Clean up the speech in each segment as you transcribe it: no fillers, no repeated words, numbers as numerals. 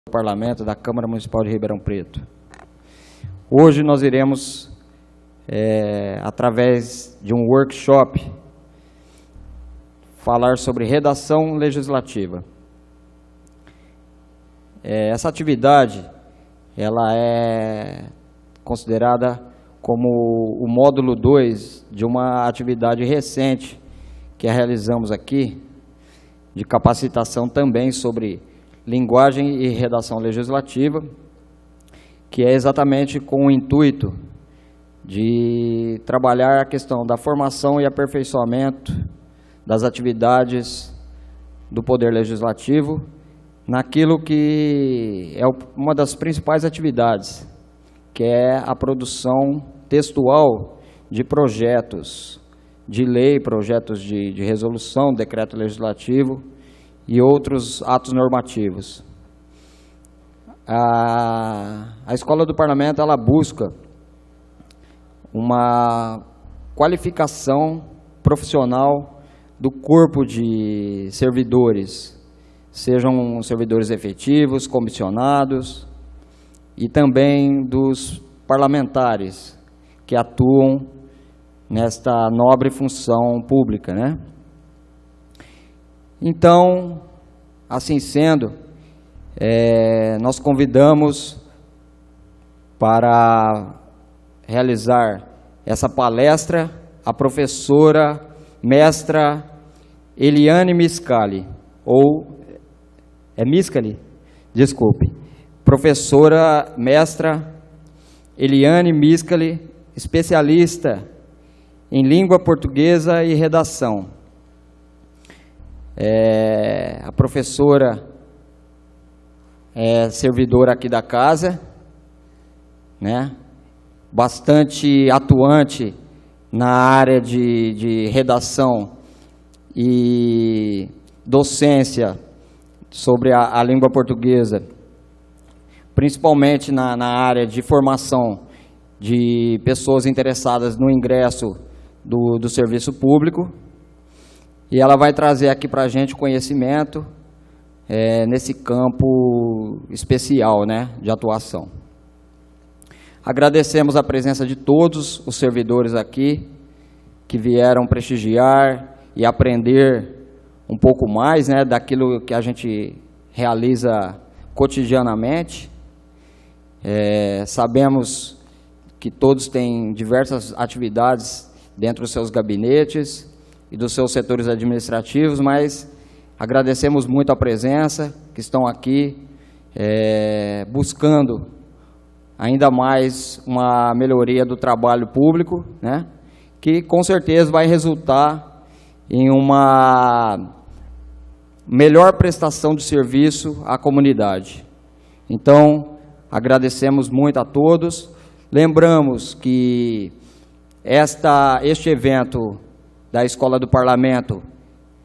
do Parlamento da Câmara Municipal de Ribeirão Preto. Hoje nós iremos, através de um workshop, falar sobre redação legislativa. Essa atividade, ela é considerada como o módulo 2 de uma atividade recente que realizamos aqui, de capacitação também sobre linguagem e redação legislativa, que é exatamente com o intuito de trabalhar a questão da formação e aperfeiçoamento das atividades do Poder Legislativo naquilo que é uma das principais atividades, que é a produção textual de projetos de lei, projetos de resolução, decreto legislativo e outros atos normativos. A Escola do Parlamento, ela busca uma qualificação profissional do corpo de servidores, sejam servidores efetivos, comissionados, e também dos parlamentares que atuam nesta nobre função pública, né? Então, assim sendo, nós convidamos para realizar essa palestra a professora mestra Eliane Miscali, ou Miscali? Desculpe. Professora mestra Eliane Miscali, especialista em língua portuguesa e redação. A professora é servidora aqui da casa, né? Bastante atuante na área de redação e docência sobre a língua portuguesa, principalmente na área de formação de pessoas interessadas no ingresso do serviço público, e ela vai trazer aqui para a gente conhecimento nesse campo especial, né, de atuação. Agradecemos a presença de todos os servidores aqui que vieram prestigiar e aprender um pouco mais, né, daquilo que a gente realiza cotidianamente. Sabemos que todos têm diversas atividades dentro dos seus gabinetes e dos seus setores administrativos, mas agradecemos muito a presença, que estão aqui buscando ainda mais uma melhoria do trabalho público, né, que com certeza vai resultar em uma melhor prestação de serviço à comunidade. Então, agradecemos muito a todos. Lembramos que este evento da Escola do Parlamento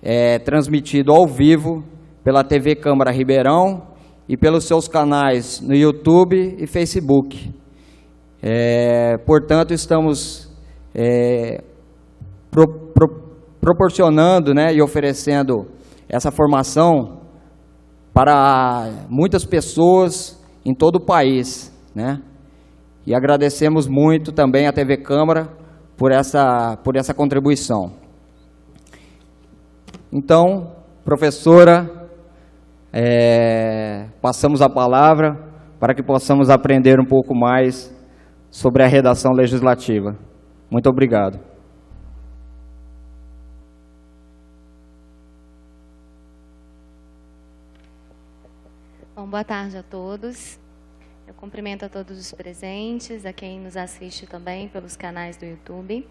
é transmitido ao vivo pela TV Câmara Ribeirão e pelos seus canais no YouTube e Facebook. Portanto, estamos proporcionando, né, e oferecendo essa formação para muitas pessoas em todo o país, né? E agradecemos muito também à TV Câmara por essa contribuição. Então, professora, passamos a palavra para que possamos aprender um pouco mais sobre a redação legislativa. Muito obrigado. Bom, boa tarde a todos. Eu cumprimento a todos os presentes, a quem nos assiste também pelos canais do YouTube,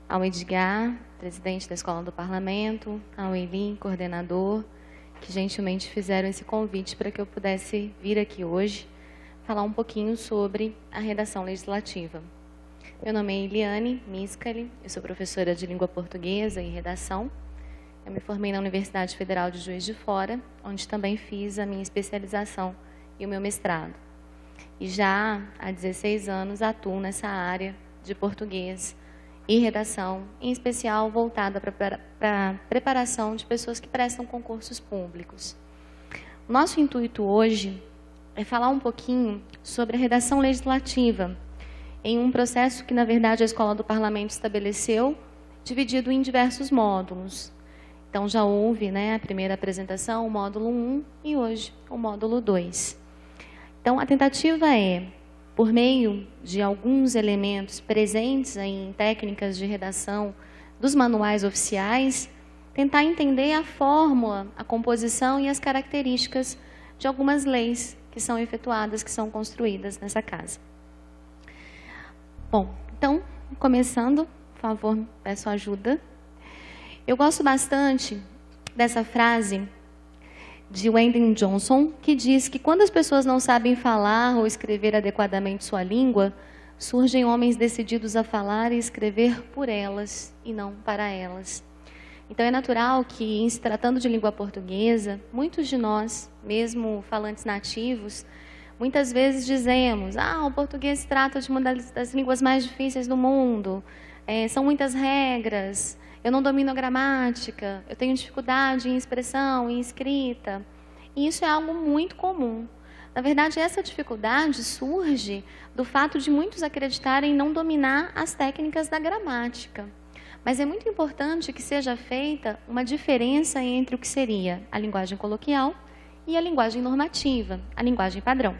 ao Edgar, presidente da Escola do Parlamento, ao Eli, coordenador, que gentilmente fizeram esse convite para que eu pudesse vir aqui hoje falar um pouquinho sobre a redação legislativa. Meu nome é Eliane Miscali, eu sou professora de língua portuguesa e redação. Eu me formei na Universidade Federal de Juiz de Fora, onde também fiz a minha especialização e o meu mestrado. E já há 16 anos atuo nessa área de português e redação, em especial voltada para a preparação de pessoas que prestam concursos públicos. nosso intuito hoje é falar um pouquinho sobre a redação legislativa, em um processo que, na verdade, a Escola do Parlamento estabeleceu, dividido em diversos módulos. Então, já houve, né, a primeira apresentação, o módulo 1, e hoje o módulo 2. Então, a tentativa é, por meio de alguns elementos presentes aí em técnicas de redação dos manuais oficiais, tentar entender a fórmula, a composição e as características de algumas leis que são efetuadas, que são construídas nessa casa. Bom, então, começando, por favor, peço ajuda. Eu gosto bastante dessa frase de Wendell Johnson, que diz que quando as pessoas não sabem falar ou escrever adequadamente sua língua, surgem homens decididos a falar e escrever por elas e não para elas. Então é natural que, em se tratando de língua portuguesa, muitos de nós, mesmo falantes nativos, muitas vezes dizemos: o português se trata de uma das línguas mais difíceis do mundo, são muitas regras, eu não domino a gramática, eu tenho dificuldade em expressão, em escrita. E isso é algo muito comum. Na verdade, essa dificuldade surge do fato de muitos acreditarem não dominar as técnicas da gramática. Mas é muito importante que seja feita uma diferença entre o que seria a linguagem coloquial e a linguagem normativa, a linguagem padrão.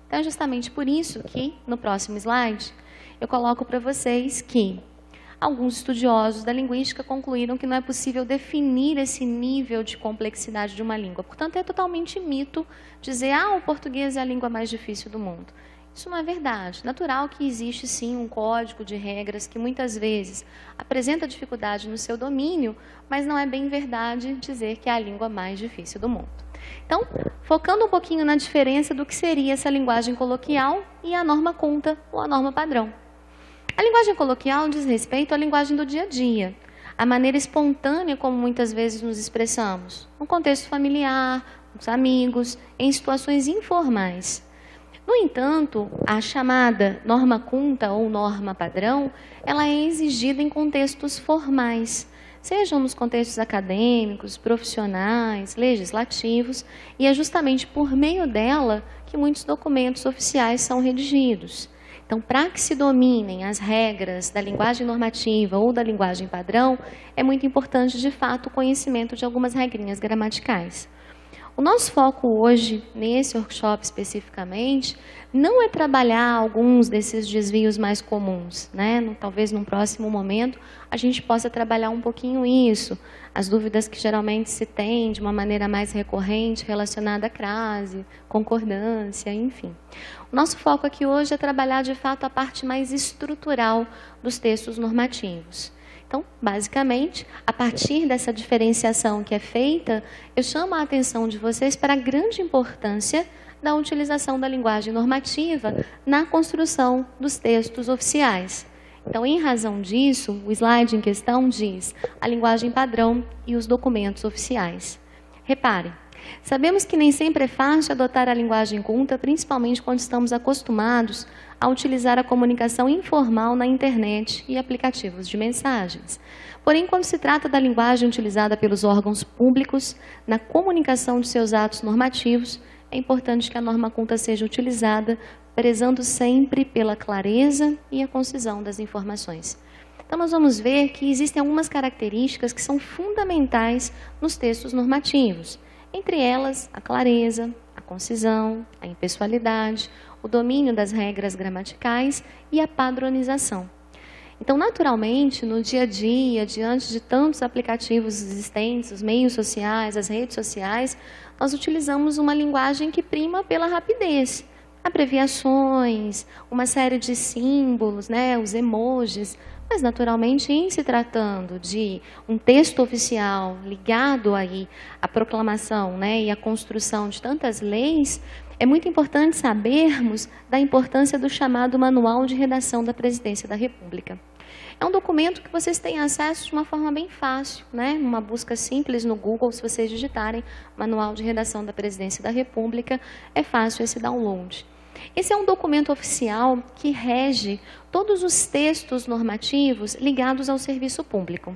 Então, é justamente por isso que, no próximo slide, eu coloco para vocês que alguns estudiosos da linguística concluíram que não é possível definir esse nível de complexidade de uma língua. Portanto, é totalmente mito dizer o português é a língua mais difícil do mundo. Isso não é verdade. Natural que existe, sim, um código de regras que muitas vezes apresenta dificuldade no seu domínio, mas não é bem verdade dizer que é a língua mais difícil do mundo. Então, focando um pouquinho na diferença do que seria essa linguagem coloquial e a norma culta ou a norma padrão. A linguagem coloquial diz respeito à linguagem do dia a dia, a maneira espontânea como muitas vezes nos expressamos, no contexto familiar, com os amigos, em situações informais. No entanto, a chamada norma culta ou norma padrão, ela é exigida em contextos formais, sejam nos contextos acadêmicos, profissionais, legislativos, e é justamente por meio dela que muitos documentos oficiais são redigidos. Então, para que se dominem as regras da linguagem normativa ou da linguagem padrão, é muito importante, de fato, o conhecimento de algumas regrinhas gramaticais. O nosso foco hoje, nesse workshop especificamente, não é trabalhar alguns desses desvios mais comuns, né? Talvez num próximo momento a gente possa trabalhar um pouquinho isso, as dúvidas que geralmente se tem de uma maneira mais recorrente relacionada à crase, concordância, enfim. O nosso foco aqui hoje é trabalhar de fato a parte mais estrutural dos textos normativos. Então, basicamente, a partir dessa diferenciação que é feita, eu chamo a atenção de vocês para a grande importância da utilização da linguagem normativa na construção dos textos oficiais. Então, em razão disso, o slide em questão diz a linguagem padrão e os documentos oficiais. Reparem, sabemos que nem sempre é fácil adotar a linguagem culta, principalmente quando estamos acostumados a utilizar a comunicação informal na internet e aplicativos de mensagens. Porém, quando se trata da linguagem utilizada pelos órgãos públicos na comunicação de seus atos normativos, é importante que a norma culta seja utilizada, prezando sempre pela clareza e a concisão das informações. Então, nós vamos ver que existem algumas características que são fundamentais nos textos normativos. Entre elas, a clareza, a concisão, a impessoalidade, o domínio das regras gramaticais e a padronização. Então, naturalmente, no dia a dia, diante de tantos aplicativos existentes, os meios sociais, as redes sociais, nós utilizamos uma linguagem que prima pela rapidez. Abreviações, uma série de símbolos, né, os emojis. Mas, naturalmente, em se tratando de um texto oficial ligado aí à proclamação, né, e à construção de tantas leis, é muito importante sabermos da importância do chamado Manual de Redação da Presidência da República. É um documento que vocês têm acesso de uma forma bem fácil, né? Uma busca simples no Google, se vocês digitarem Manual de Redação da Presidência da República, é fácil esse download. Esse é um documento oficial que rege todos os textos normativos ligados ao serviço público.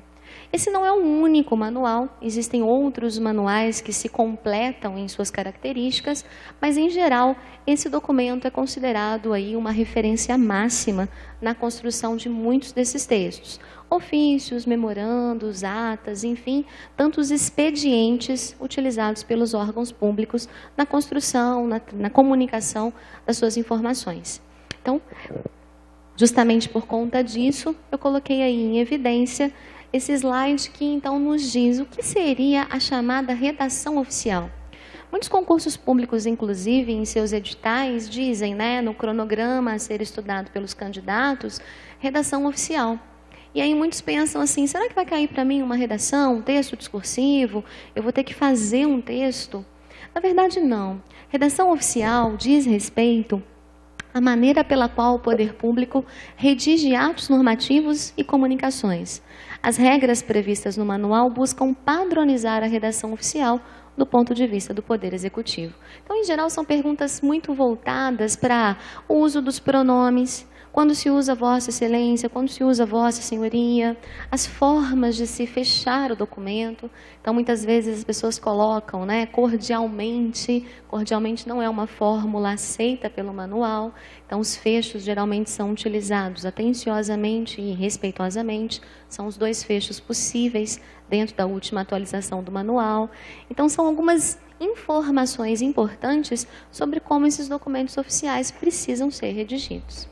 Esse não é o único manual, existem outros manuais que se completam em suas características, mas em geral esse documento é considerado aí uma referência máxima na construção de muitos desses textos. Ofícios, memorandos, atas, enfim, tantos expedientes utilizados pelos órgãos públicos na construção, na comunicação das suas informações. Então, justamente por conta disso, eu coloquei aí em evidência esse slide que então nos diz o que seria a chamada redação oficial. Muitos concursos públicos, inclusive, em seus editais, dizem, né, no cronograma a ser estudado pelos candidatos, redação oficial. E aí muitos pensam assim, será que vai cair para mim uma redação, um texto discursivo? Eu vou ter que fazer um texto? Na verdade, não. Redação oficial diz respeito à maneira pela qual o poder público redige atos normativos e comunicações. As regras previstas no manual buscam padronizar a redação oficial do ponto de vista do Poder Executivo. Então, em geral, são perguntas muito voltadas para o uso dos pronomes, quando se usa Vossa Excelência, quando se usa Vossa Senhoria, as formas de se fechar o documento. Então, muitas vezes as pessoas colocam, né, cordialmente. Cordialmente não é uma fórmula aceita pelo manual. Então, os fechos geralmente são utilizados atenciosamente e respeitosamente. São os dois fechos possíveis dentro da última atualização do manual. Então, são algumas informações importantes sobre como esses documentos oficiais precisam ser redigidos.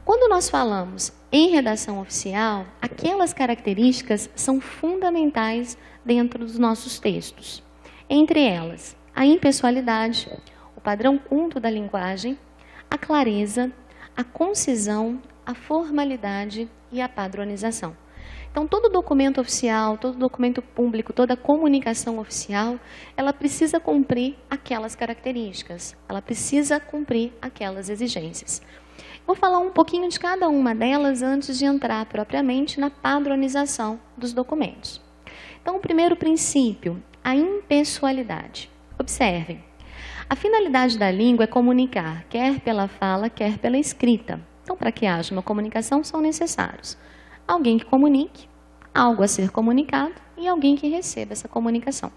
Quando nós falamos em redação oficial, aquelas características são fundamentais dentro dos nossos textos. Entre elas, a impessoalidade, o padrão culto da linguagem, a clareza, a concisão, a formalidade e a padronização. Então, todo documento oficial, todo documento público, toda comunicação oficial, ela precisa cumprir aquelas características, ela precisa cumprir aquelas exigências. Vou falar um pouquinho de cada uma delas antes de entrar propriamente na padronização dos documentos. Então, o primeiro princípio, a impessoalidade. Observem, a finalidade da língua é comunicar, quer pela fala, quer pela escrita. Então, para que haja uma comunicação, são necessários alguém que comunique, algo a ser comunicado e alguém que receba essa comunicação.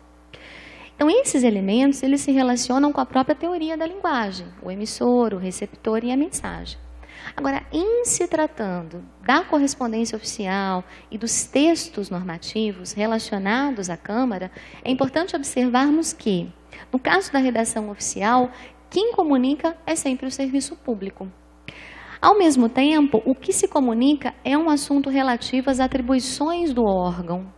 Então, esses elementos, eles se relacionam com a própria teoria da linguagem, o emissor, o receptor e a mensagem. Agora, em se tratando da correspondência oficial e dos textos normativos relacionados à Câmara, é importante observarmos que, no caso da redação oficial, quem comunica é sempre o serviço público. Ao mesmo tempo, o que se comunica é um assunto relativo às atribuições do órgão.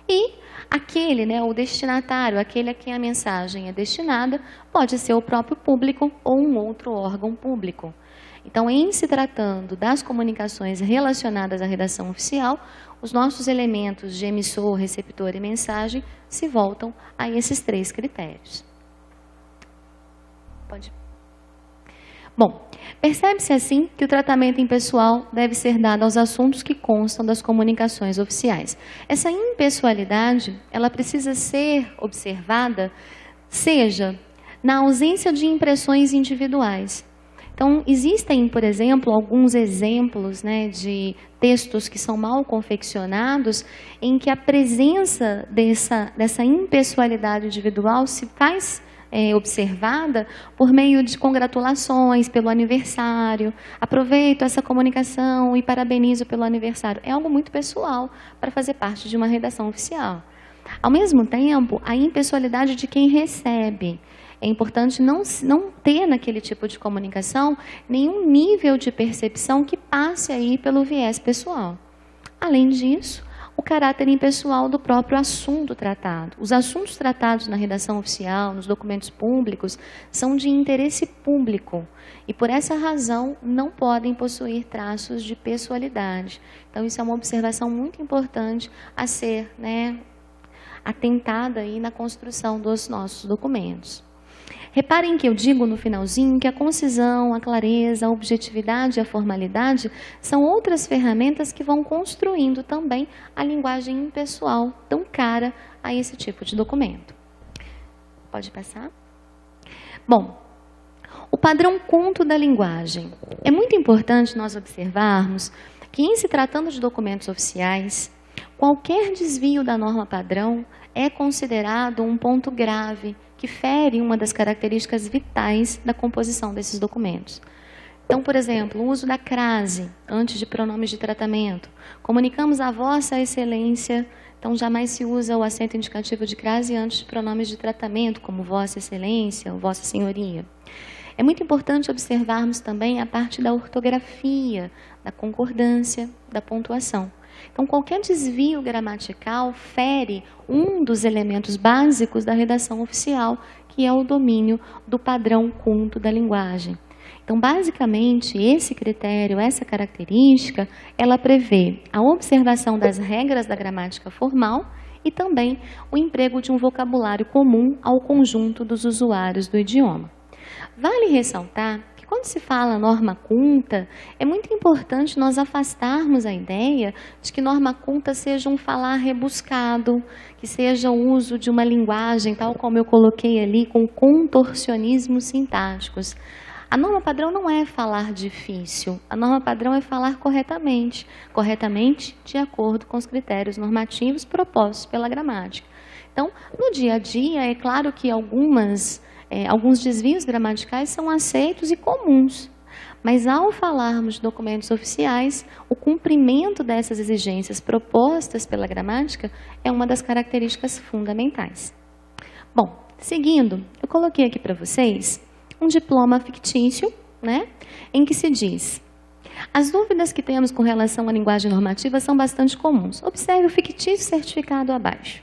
E aquele, né, o destinatário, aquele a quem a mensagem é destinada, pode ser o próprio público ou um outro órgão público. Então, em se tratando das comunicações relacionadas à redação oficial, os nossos elementos de emissor, receptor e mensagem se voltam a esses três critérios. Pode. Bom, percebe-se assim que o tratamento impessoal deve ser dado aos assuntos que constam das comunicações oficiais. Essa impessoalidade, ela precisa ser observada, seja na ausência de impressões individuais. Então, existem, por exemplo, alguns exemplos, né, de textos que são mal confeccionados, em que a presença dessa impessoalidade individual se faz observada por meio de congratulações pelo aniversário. Aproveito essa comunicação e parabenizo pelo aniversário. É algo muito pessoal para fazer parte de uma redação oficial. Ao mesmo tempo, a impessoalidade de quem recebe. É importante não ter naquele tipo de comunicação nenhum nível de percepção que passe aí pelo viés pessoal. Além disso, o caráter impessoal do próprio assunto tratado. Os assuntos tratados na redação oficial, nos documentos públicos, são de interesse público e, por essa razão, não podem possuir traços de pessoalidade. Então, isso é uma observação muito importante a ser, né, atentada aí na construção dos nossos documentos. Reparem que eu digo no finalzinho que a concisão, a clareza, a objetividade e a formalidade são outras ferramentas que vão construindo também a linguagem impessoal tão cara a esse tipo de documento. Pode passar? Bom, o padrão culto da linguagem. É muito importante nós observarmos que, em se tratando de documentos oficiais, qualquer desvio da norma padrão é considerado um ponto grave que fere uma das características vitais da composição desses documentos. Então, por exemplo, o uso da crase antes de pronomes de tratamento. Comunicamos a Vossa Excelência, então jamais se usa o acento indicativo de crase antes de pronomes de tratamento, como Vossa Excelência ou Vossa Senhoria. É muito importante observarmos também a parte da ortografia, da concordância, da pontuação. Então, qualquer desvio gramatical fere um dos elementos básicos da redação oficial, que é o domínio do padrão culto da linguagem. Então, basicamente, esse critério, essa característica, ela prevê a observação das regras da gramática formal e também o emprego de um vocabulário comum ao conjunto dos usuários do idioma. Vale ressaltar que quando se fala norma culta, é muito importante nós afastarmos a ideia de que norma culta seja um falar rebuscado, que seja o uso de uma linguagem, tal como eu coloquei ali, com contorcionismos sintáticos. A norma padrão não é falar difícil, a norma padrão é falar corretamente, corretamente de acordo com os critérios normativos propostos pela gramática. Então, no dia a dia, é claro que alguns desvios gramaticais são aceitos e comuns, mas ao falarmos de documentos oficiais, o cumprimento dessas exigências propostas pela gramática é uma das características fundamentais. Bom, seguindo, eu coloquei aqui para vocês um diploma fictício, né, em que se diz: as dúvidas que temos com relação à linguagem normativa são bastante comuns. Observe o fictício certificado abaixo.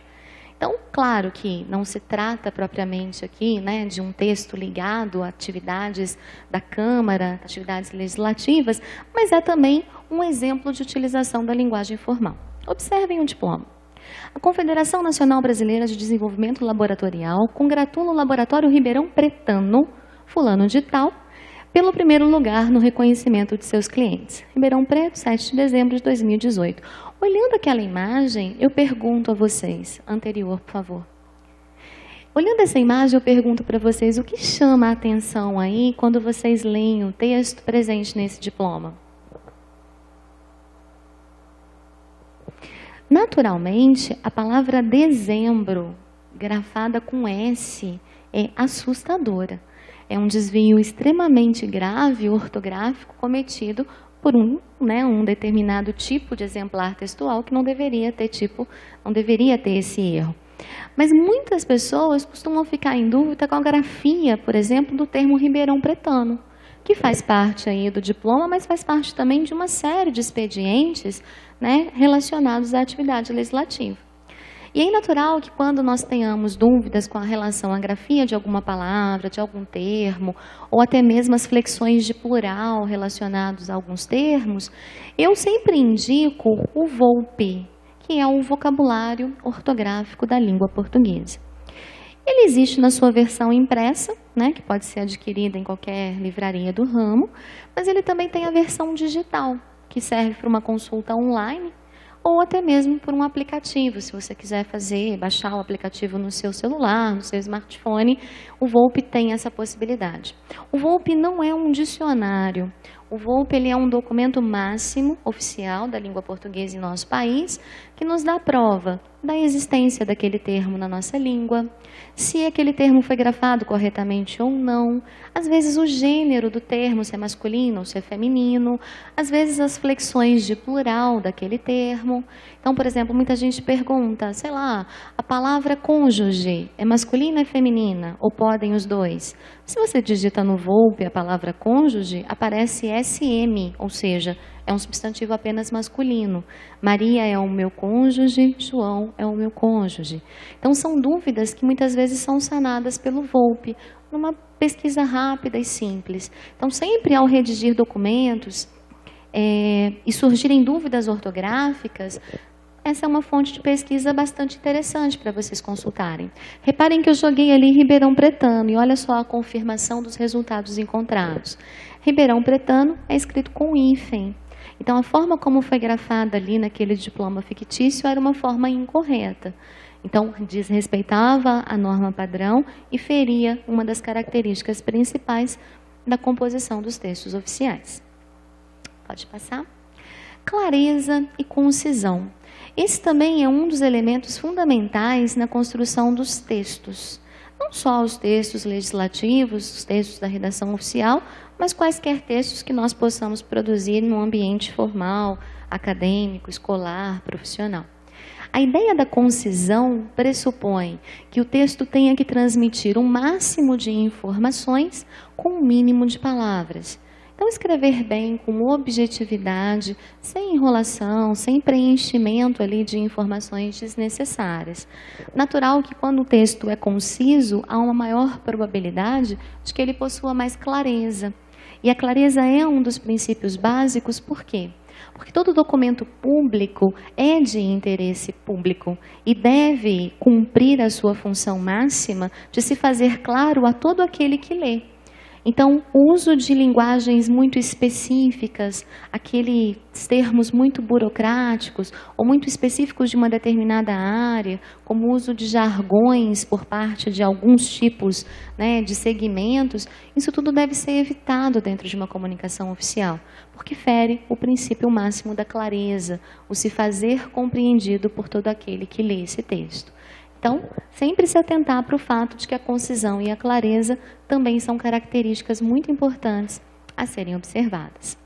Então, claro que não se trata propriamente aqui, né, de um texto ligado a atividades da Câmara, atividades legislativas, mas é também um exemplo de utilização da linguagem formal. Observem o diploma. A Confederação Nacional Brasileira de Desenvolvimento Laboratorial congratula o Laboratório Ribeirão Pretano, fulano de tal, pelo primeiro lugar no reconhecimento de seus clientes. Ribeirão Preto, 7 de dezembro de 2018. Olhando aquela imagem, eu pergunto a vocês, anterior, por favor. Olhando essa imagem, eu pergunto para vocês o que chama a atenção aí quando vocês leem o texto presente nesse diploma. Naturalmente, a palavra dezembro, grafada com S, é assustadora. É um desvio extremamente grave, ortográfico, cometido por um determinado tipo de exemplar textual que não deveria ter esse erro. Mas muitas pessoas costumam ficar em dúvida com a grafia, por exemplo, do termo Ribeirão Pretano, que faz parte aí do diploma, mas faz parte também de uma série de expedientes, né, relacionados à atividade legislativa. E é natural que quando nós tenhamos dúvidas com relação à grafia de alguma palavra, de algum termo, ou até mesmo as flexões de plural relacionados a alguns termos, eu sempre indico o VOLPE, que é o vocabulário ortográfico da língua portuguesa. Ele existe na sua versão impressa, né, que pode ser adquirida em qualquer livraria do ramo, mas ele também tem a versão digital, que serve para uma consulta online, ou até mesmo por um aplicativo, se você quiser baixar o aplicativo no seu celular, no seu smartphone, o VOLPE tem essa possibilidade. O VOLPE não é um dicionário, o VOLPE ele é um documento máximo oficial da língua portuguesa em nosso país, que nos dá prova da existência daquele termo na nossa língua, se aquele termo foi grafado corretamente ou não, às vezes o gênero do termo, se é masculino ou se é feminino, às vezes as flexões de plural daquele termo. Então, por exemplo, muita gente pergunta, sei lá, a palavra cônjuge é masculina ou é feminina? Ou podem os dois? Se você digita no VOLPE a palavra cônjuge, aparece SM, ou seja, é um substantivo apenas masculino. Maria é o meu cônjuge, João é o meu cônjuge. Então, são dúvidas que muitas vezes são sanadas pelo VOLPE, numa pesquisa rápida e simples. Então, sempre ao redigir documentos e surgirem dúvidas ortográficas, essa é uma fonte de pesquisa bastante interessante para vocês consultarem. Reparem que eu joguei ali Ribeirão Pretano e olha só a confirmação dos resultados encontrados. Ribeirão Pretano é escrito com hífen. Então, a forma como foi grafada ali naquele diploma fictício era uma forma incorreta. Então, desrespeitava a norma padrão e feria uma das características principais da composição dos textos oficiais. Pode passar. Clareza e concisão. Esse também é um dos elementos fundamentais na construção dos textos. Não só os textos legislativos, os textos da redação oficial, mas quaisquer textos que nós possamos produzir no ambiente formal, acadêmico, escolar, profissional. A ideia da concisão pressupõe que o texto tenha que transmitir um máximo de informações com um mínimo de palavras. Então, escrever bem, com objetividade, sem enrolação, sem preenchimento ali de informações desnecessárias. Natural que quando o texto é conciso, há uma maior probabilidade de que ele possua mais clareza. E a clareza é um dos princípios básicos, por quê? Porque todo documento público é de interesse público e deve cumprir a sua função máxima de se fazer claro a todo aquele que lê. Então, o uso de linguagens muito específicas, aqueles termos muito burocráticos ou muito específicos de uma determinada área, como o uso de jargões por parte de alguns tipos, né, de segmentos, isso tudo deve ser evitado dentro de uma comunicação oficial, porque fere o princípio máximo da clareza, o se fazer compreendido por todo aquele que lê esse texto. Então, sempre se atentar para o fato de que a concisão e a clareza também são características muito importantes a serem observadas.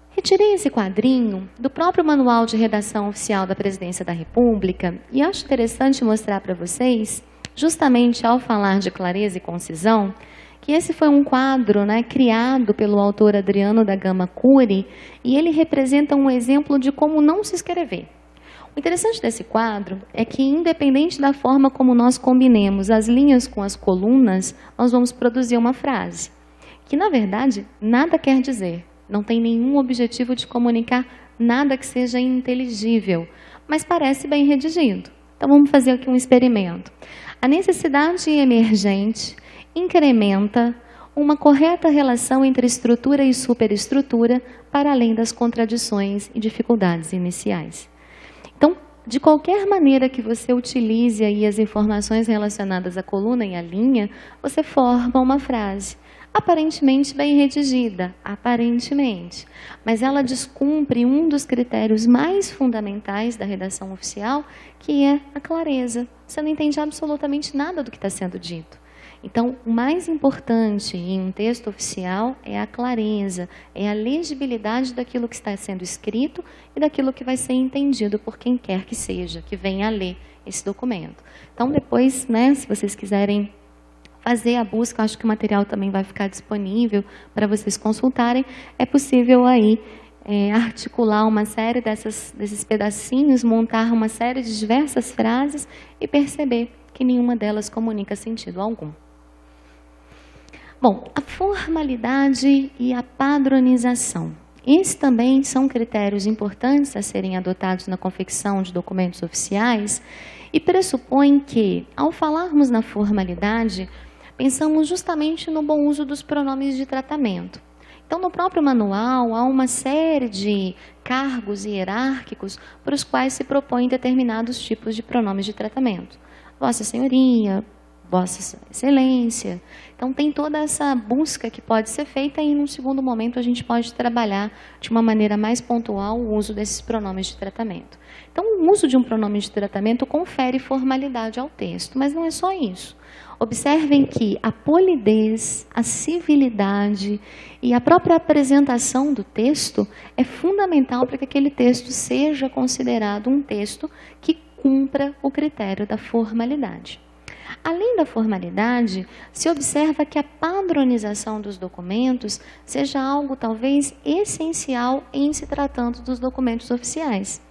Retirei esse quadrinho do próprio Manual de Redação Oficial da Presidência da República e acho interessante mostrar para vocês, justamente ao falar de clareza e concisão, que esse foi um quadro, né, criado pelo autor Adriano da Gama Cury e ele representa um exemplo de como não se escrever. O interessante desse quadro é que, independente da forma como nós combinemos as linhas com as colunas, nós vamos produzir uma frase, que, na verdade, nada quer dizer, não tem nenhum objetivo de comunicar nada que seja inteligível, mas parece bem redigido. Então, vamos fazer aqui um experimento. A necessidade emergente incrementa uma correta relação entre estrutura e superestrutura, para além das contradições e dificuldades iniciais. Então, de qualquer maneira que você utilize aí as informações relacionadas à coluna e à linha, você forma uma frase, aparentemente bem redigida, aparentemente, mas ela descumpre um dos critérios mais fundamentais da redação oficial, que é a clareza. Você não entende absolutamente nada do que está sendo dito. Então, o mais importante em um texto oficial é a clareza, é a legibilidade daquilo que está sendo escrito e daquilo que vai ser entendido por quem quer que seja, que venha a ler esse documento. Então, depois, né, se vocês quiserem fazer a busca, acho que o material também vai ficar disponível para vocês consultarem, é possível aí articular uma série desses pedacinhos, montar uma série de diversas frases e perceber que nenhuma delas comunica sentido algum. Bom, a formalidade e a padronização. Esses também são critérios importantes a serem adotados na confecção de documentos oficiais e pressupõem que, ao falarmos na formalidade, pensamos justamente no bom uso dos pronomes de tratamento. Então, no próprio manual, há uma série de cargos hierárquicos para os quais se propõem determinados tipos de pronomes de tratamento. Vossa Senhoria, Vossa Excelência. Então, tem toda essa busca que pode ser feita e, num segundo momento, a gente pode trabalhar de uma maneira mais pontual o uso desses pronomes de tratamento. Então, o uso de um pronome de tratamento confere formalidade ao texto, mas não é só isso. Observem que a polidez, a civilidade e a própria apresentação do texto é fundamental para que aquele texto seja considerado um texto que cumpra o critério da formalidade. Além da formalidade, se observa que a padronização dos documentos seja algo talvez essencial em se tratando dos documentos oficiais.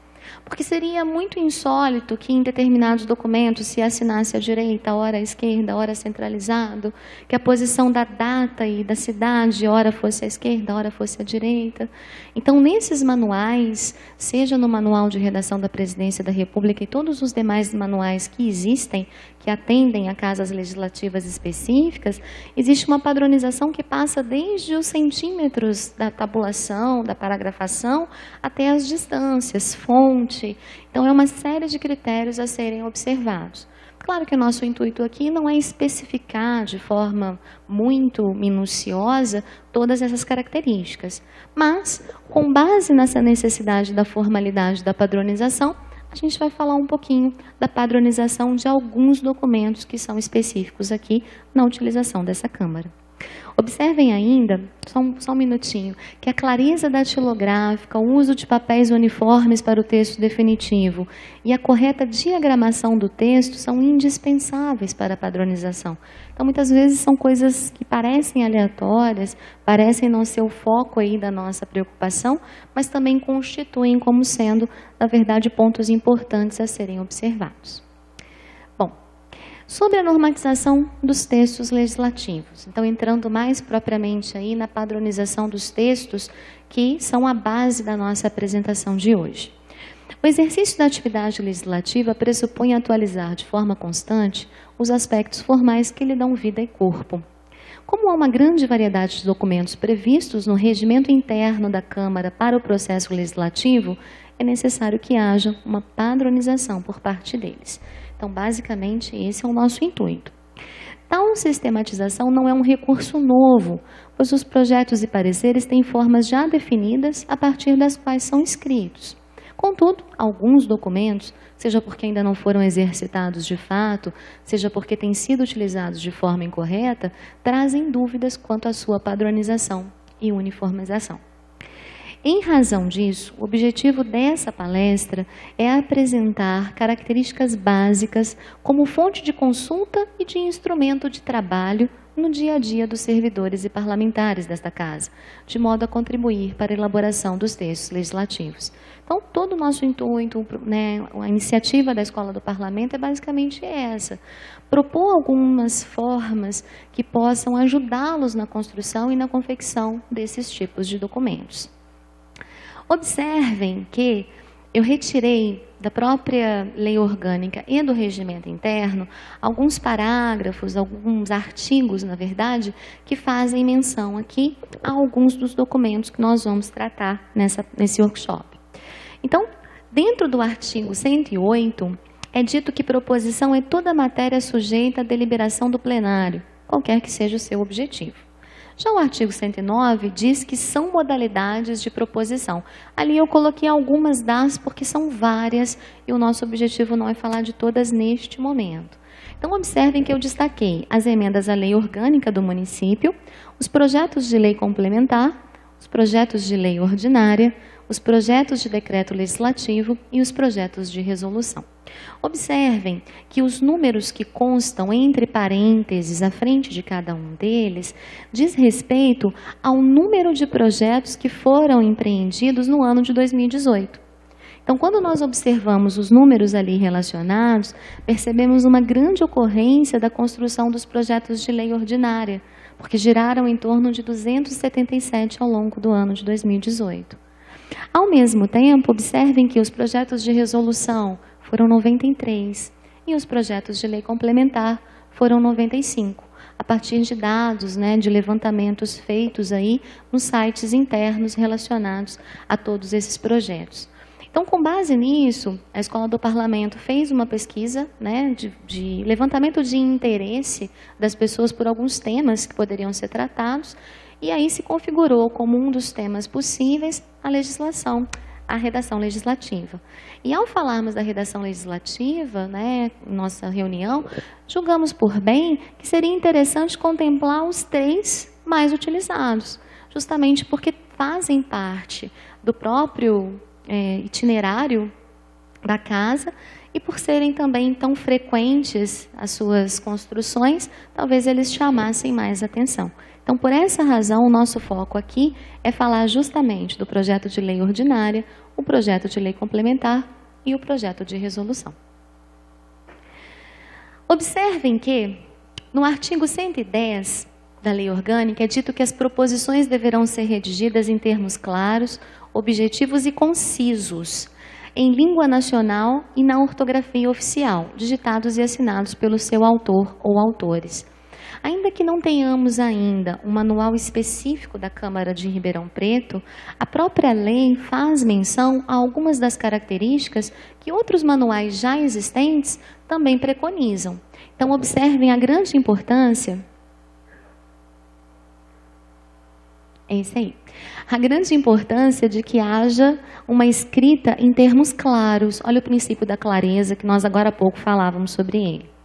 Porque seria muito insólito que em determinados documentos se assinasse à direita, ora à esquerda, ora centralizado, que a posição da data e da cidade, ora fosse à esquerda, ora fosse à direita. Então, nesses manuais, seja no Manual de Redação da Presidência da República e todos os demais manuais que existem, que atendem a casas legislativas específicas, existe uma padronização que passa desde os centímetros da tabulação, da paragrafação, até as distâncias, fonte. Então, é uma série de critérios a serem observados. Claro que o nosso intuito aqui não é especificar de forma muito minuciosa todas essas características, mas, com base nessa necessidade da formalidade da padronização, a gente vai falar um pouquinho da padronização de alguns documentos que são específicos aqui na utilização dessa Câmara. Observem ainda, só um minutinho, que a clareza datilográfica, o uso de papéis uniformes para o texto definitivo e a correta diagramação do texto são indispensáveis para a padronização. Então, muitas vezes são coisas que parecem aleatórias, parecem não ser o foco aí da nossa preocupação, mas também constituem como sendo, na verdade, pontos importantes a serem observados. Bom, sobre a normatização dos textos legislativos. Então, entrando mais propriamente aí na padronização dos textos que são a base da nossa apresentação de hoje. O exercício da atividade legislativa pressupõe atualizar de forma constante os aspectos formais que lhe dão vida e corpo. Como há uma grande variedade de documentos previstos no regimento interno da Câmara para o processo legislativo, é necessário que haja uma padronização por parte deles. Então, basicamente, esse é o nosso intuito. Tal sistematização não é um recurso novo, pois os projetos e pareceres têm formas já definidas a partir das quais são escritos. Contudo, alguns documentos, seja porque ainda não foram exercitados de fato, seja porque têm sido utilizados de forma incorreta, trazem dúvidas quanto à sua padronização e uniformização. Em razão disso, o objetivo dessa palestra é apresentar características básicas como fonte de consulta e de instrumento de trabalho no dia a dia dos servidores e parlamentares desta Casa, de modo a contribuir para a elaboração dos textos legislativos. Então, todo o nosso intuito, né, a iniciativa da Escola do Parlamento é basicamente essa: propor algumas formas que possam ajudá-los na construção e na confecção desses tipos de documentos. Observem que eu retirei da própria lei orgânica e do regimento interno alguns parágrafos, alguns artigos, na verdade, que fazem menção aqui a alguns dos documentos que nós vamos tratar nesse workshop. Então, dentro do artigo 108, é dito que proposição é toda matéria sujeita à deliberação do plenário, qualquer que seja o seu objetivo. Já o artigo 109 diz que são modalidades de proposição. Ali eu coloquei algumas das, porque são várias, e o nosso objetivo não é falar de todas neste momento. Então, observem que eu destaquei as emendas à lei orgânica do município, os projetos de lei complementar, os projetos de lei ordinária, os projetos de decreto legislativo e os projetos de resolução. Observem que os números que constam entre parênteses à frente de cada um deles diz respeito ao número de projetos que foram empreendidos no ano de 2018. Então, quando nós observamos os números ali relacionados, percebemos uma grande ocorrência da construção dos projetos de lei ordinária, porque giraram em torno de 277 ao longo do ano de 2018. Ao mesmo tempo, observem que os projetos de resolução foram 93 e os projetos de lei complementar foram 95, a partir de dados, né, de levantamentos feitos aí nos sites internos relacionados a todos esses projetos. Então, com base nisso, a Escola do Parlamento fez uma pesquisa, né, de levantamento de interesse das pessoas por alguns temas que poderiam ser tratados, e aí se configurou como um dos temas possíveis a legislação, a redação legislativa. E ao falarmos da redação legislativa, né, em nossa reunião, julgamos por bem que seria interessante contemplar os 3 mais utilizados, justamente porque fazem parte do próprio itinerário da casa e por serem também tão frequentes as suas construções, talvez eles chamassem mais atenção. Então, por essa razão, o nosso foco aqui é falar justamente do projeto de lei ordinária, o projeto de lei complementar e o projeto de resolução. Observem que, no artigo 110 da lei orgânica, é dito que as proposições deverão ser redigidas em termos claros, objetivos e concisos, em língua nacional e na ortografia oficial, digitados e assinados pelo seu autor ou autores. Ainda que não tenhamos ainda um manual específico da Câmara de Ribeirão Preto, a própria lei faz menção a algumas das características que outros manuais já existentes também preconizam. Então, observem a grande importância. É isso aí. A grande importância de que haja uma escrita em termos claros. Olha o princípio da clareza, que nós agora há pouco falávamos sobre ele.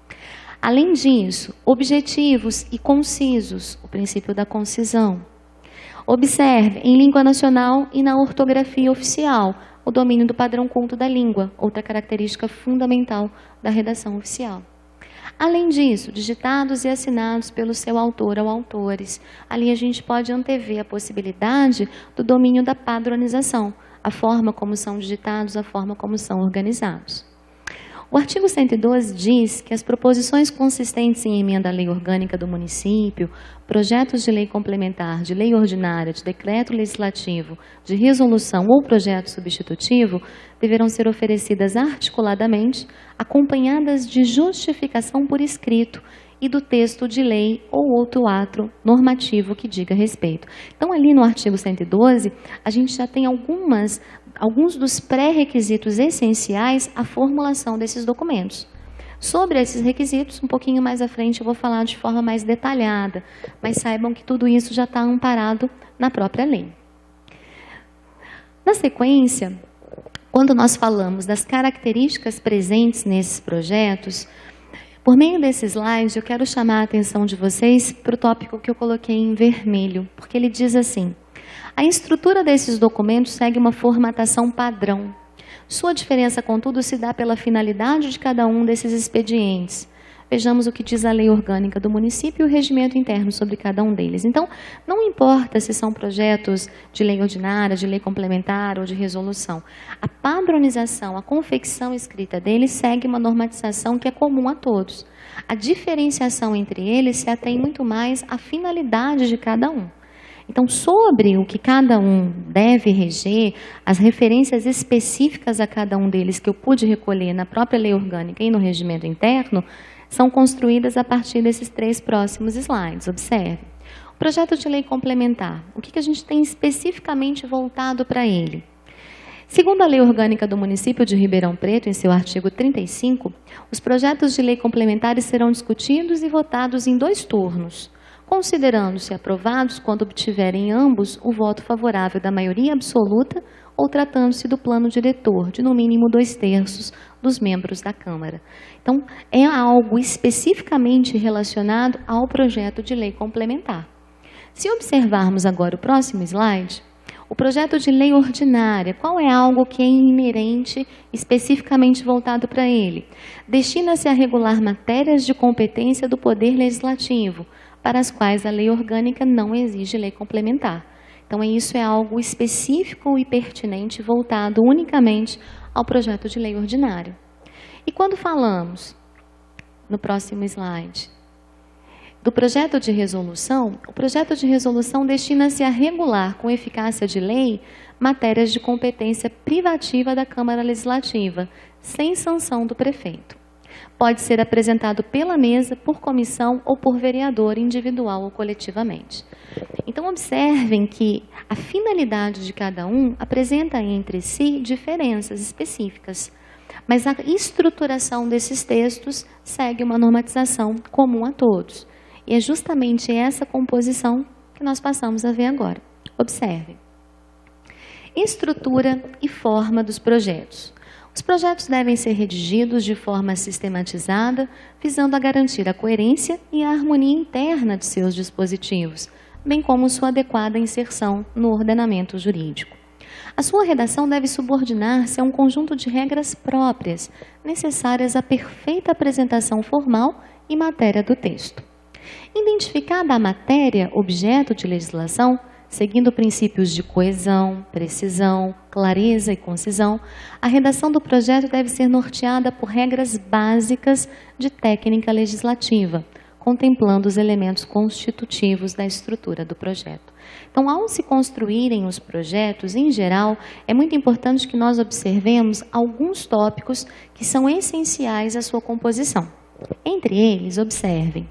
Além disso, objetivos e concisos, o princípio da concisão. Observe em língua nacional e na ortografia oficial, o domínio do padrão culto da língua, outra característica fundamental da redação oficial. Além disso, digitados e assinados pelo seu autor ou autores. Ali a gente pode antever a possibilidade do domínio da padronização, a forma como são digitados, a forma como são organizados. O artigo 112 diz que as proposições consistentes em emenda à lei orgânica do município, projetos de lei complementar, de lei ordinária, de decreto legislativo, de resolução ou projeto substitutivo, deverão ser oferecidas articuladamente, acompanhadas de justificação por escrito e do texto de lei ou outro ato normativo que diga respeito. Então, ali no artigo 112, a gente já tem alguns dos pré-requisitos essenciais à formulação desses documentos. Sobre esses requisitos, um pouquinho mais à frente eu vou falar de forma mais detalhada, mas saibam que tudo isso já está amparado na própria lei. Na sequência, quando nós falamos das características presentes nesses projetos, por meio desse slide eu quero chamar a atenção de vocês para o tópico que eu coloquei em vermelho, porque ele diz assim: a estrutura desses documentos segue uma formatação padrão. Sua diferença, contudo, se dá pela finalidade de cada um desses expedientes. Vejamos o que diz a lei orgânica do município e o regimento interno sobre cada um deles. Então, não importa se são projetos de lei ordinária, de lei complementar ou de resolução. A padronização, a confecção escrita deles segue uma normatização que é comum a todos. A diferenciação entre eles se atém muito mais à finalidade de cada um. Então, sobre o que cada um deve reger, as referências específicas a cada um deles que eu pude recolher na própria lei orgânica e no regimento interno, são construídas a partir desses 3 próximos slides. Observe. O projeto de lei complementar, o que a gente tem especificamente voltado para ele? Segundo a lei orgânica do município de Ribeirão Preto, em seu artigo 35, os projetos de lei complementares serão discutidos e votados em 2 turnos, considerando-se aprovados quando obtiverem ambos o voto favorável da maioria absoluta ou tratando-se do plano diretor, de no mínimo 2/3 dos membros da Câmara. Então, é algo especificamente relacionado ao projeto de lei complementar. Se observarmos agora o próximo slide, o projeto de lei ordinária, qual é algo que é inerente, especificamente voltado para ele? Destina-se a regular matérias de competência do Poder Legislativo, para as quais a lei orgânica não exige lei complementar. Então, isso é algo específico e pertinente, voltado unicamente ao projeto de lei ordinário. E quando falamos, no próximo slide, do projeto de resolução, o projeto de resolução destina-se a regular com eficácia de lei matérias de competência privativa da Câmara Legislativa, sem sanção do prefeito. Pode ser apresentado pela mesa, por comissão ou por vereador individual ou coletivamente. Então, observem que a finalidade de cada um apresenta entre si diferenças específicas, mas a estruturação desses textos segue uma normatização comum a todos. E é justamente essa composição que nós passamos a ver agora. Observem. Estrutura e forma dos projetos. Os projetos devem ser redigidos de forma sistematizada, visando a garantir a coerência e a harmonia interna de seus dispositivos, bem como sua adequada inserção no ordenamento jurídico. A sua redação deve subordinar-se a um conjunto de regras próprias, necessárias à perfeita apresentação formal e matéria do texto. Identificada a matéria, objeto de legislação, seguindo princípios de coesão, precisão, clareza e concisão, a redação do projeto deve ser norteada por regras básicas de técnica legislativa, contemplando os elementos constitutivos da estrutura do projeto. Então, ao se construírem os projetos, em geral, é muito importante que nós observemos alguns tópicos que são essenciais à sua composição. Entre eles, observem.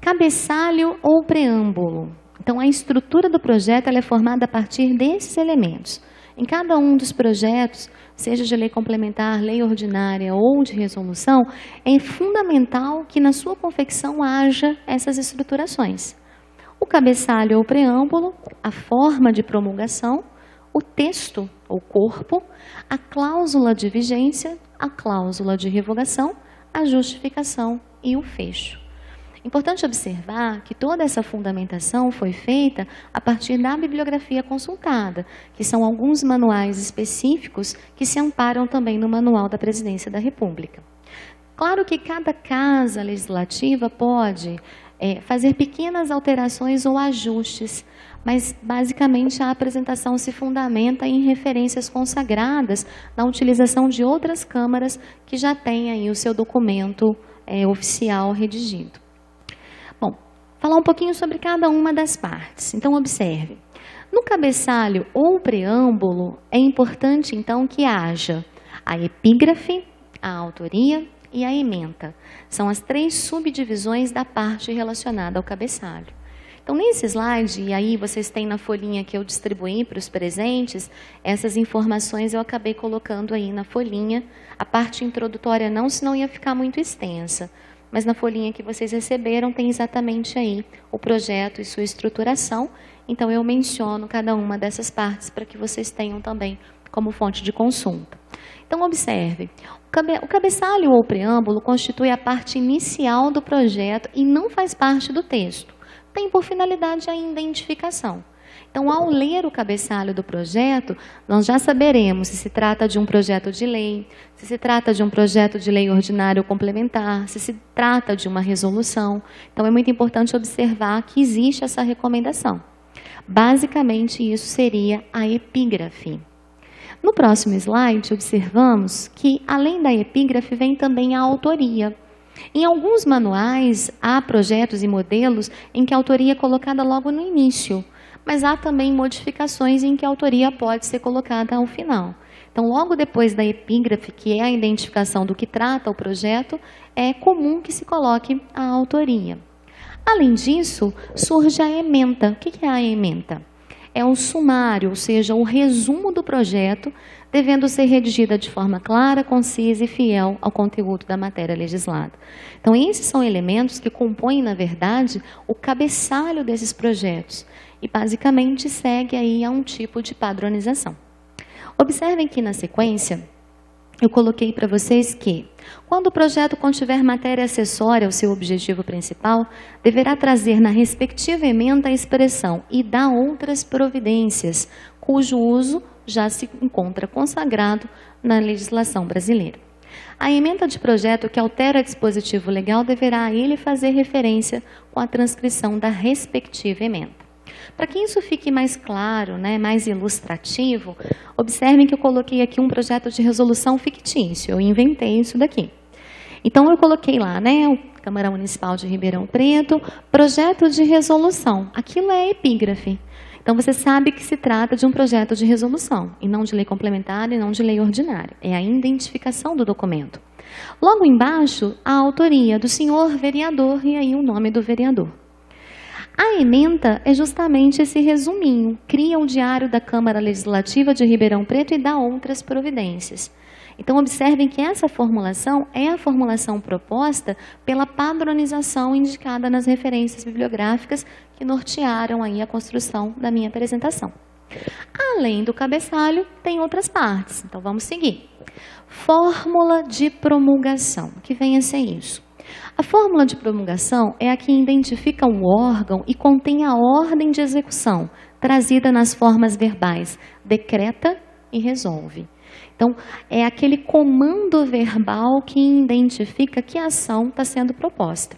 Cabeçalho ou preâmbulo. Então, a estrutura do projeto ela é formada a partir desses elementos. Em cada um dos projetos, seja de lei complementar, lei ordinária ou de resolução, é fundamental que na sua confecção haja essas estruturações. O cabeçalho ou preâmbulo, a forma de promulgação, o texto ou corpo, a cláusula de vigência, a cláusula de revogação, a justificação e o fecho. Importante observar que toda essa fundamentação foi feita a partir da bibliografia consultada, que são alguns manuais específicos que se amparam também no Manual da Presidência da República. Claro que cada casa legislativa pode fazer pequenas alterações ou ajustes, mas basicamente a apresentação se fundamenta em referências consagradas na utilização de outras câmaras que já têm aí o seu documento oficial redigido. Bom, falar um pouquinho sobre cada uma das partes. Então, observe. No cabeçalho ou preâmbulo, é importante, então, que haja a epígrafe, a autoria e a ementa. São as 3 subdivisões da parte relacionada ao cabeçalho. Então, nesse slide, e aí vocês têm na folhinha que eu distribuí para os presentes, essas informações eu acabei colocando aí na folhinha. A parte introdutória não, senão ia ficar muito extensa. Mas na folhinha que vocês receberam tem exatamente aí o projeto e sua estruturação. Então, eu menciono cada uma dessas partes para que vocês tenham também como fonte de consulta. Então, observe, o cabeçalho ou preâmbulo constitui a parte inicial do projeto e não faz parte do texto. Tem por finalidade a identificação. Então, ao ler o cabeçalho do projeto, nós já saberemos se se trata de um projeto de lei, se se trata de um projeto de lei ordinária ou complementar, se se trata de uma resolução. Então, é muito importante observar que existe essa recomendação. Basicamente, isso seria a epígrafe. No próximo slide, observamos que, além da epígrafe, vem também a autoria. Em alguns manuais, há projetos e modelos em que a autoria é colocada logo no início, mas há também modificações em que a autoria pode ser colocada ao final. Então, logo depois da epígrafe, que é a identificação do que trata o projeto, é comum que se coloque a autoria. Além disso, surge a ementa. O que é a ementa? É o sumário, ou seja, o resumo do projeto, devendo ser redigida de forma clara, concisa e fiel ao conteúdo da matéria legislada. Então, esses são elementos que compõem, na verdade, o cabeçalho desses projetos e, basicamente, segue aí a um tipo de padronização. Observem que, na sequência, eu coloquei para vocês que, quando o projeto contiver matéria acessória ao seu objetivo principal, deverá trazer na respectiva ementa a expressão "e dá outras providências", cujo uso já se encontra consagrado na legislação brasileira. A ementa de projeto que altera dispositivo legal deverá a ele fazer referência com a transcrição da respectiva ementa. Para que isso fique mais claro, mais ilustrativo, observem que eu coloquei aqui um projeto de resolução fictício. Eu inventei isso daqui. Então, eu coloquei lá, Câmara Municipal de Ribeirão Preto, projeto de resolução. Aquilo é epígrafe. Então, você sabe que se trata de um projeto de resolução, e não de lei complementar e não de lei ordinária. É a identificação do documento. Logo embaixo, a autoria do senhor vereador e aí o nome do vereador. A ementa é justamente esse resuminho. Cria o Diário da Câmara Legislativa de Ribeirão Preto e dá outras providências. Então, observem que essa formulação é a formulação proposta pela padronização indicada nas referências bibliográficas que nortearam aí a construção da minha apresentação. Além do cabeçalho, tem outras partes. Então, vamos seguir. Fórmula de promulgação. O que vem a ser isso? A fórmula de promulgação é a que identifica o órgão e contém a ordem de execução, trazida nas formas verbais decreta e resolve. Então, é aquele comando verbal que identifica que ação está sendo proposta.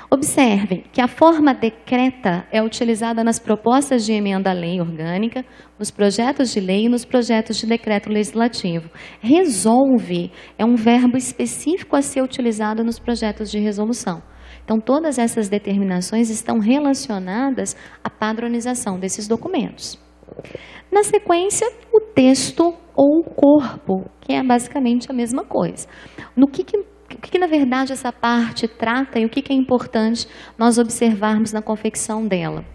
Observem que a forma decreta é utilizada nas propostas de emenda à lei orgânica, nos projetos de lei e nos projetos de decreto legislativo. Resolve é um verbo específico a ser utilizado nos projetos de resolução. Então, todas essas determinações estão relacionadas à padronização desses documentos. Na sequência, o texto ou o corpo, que é basicamente a mesma coisa. No que que na verdade essa parte trata e o que é importante nós observarmos na confecção dela.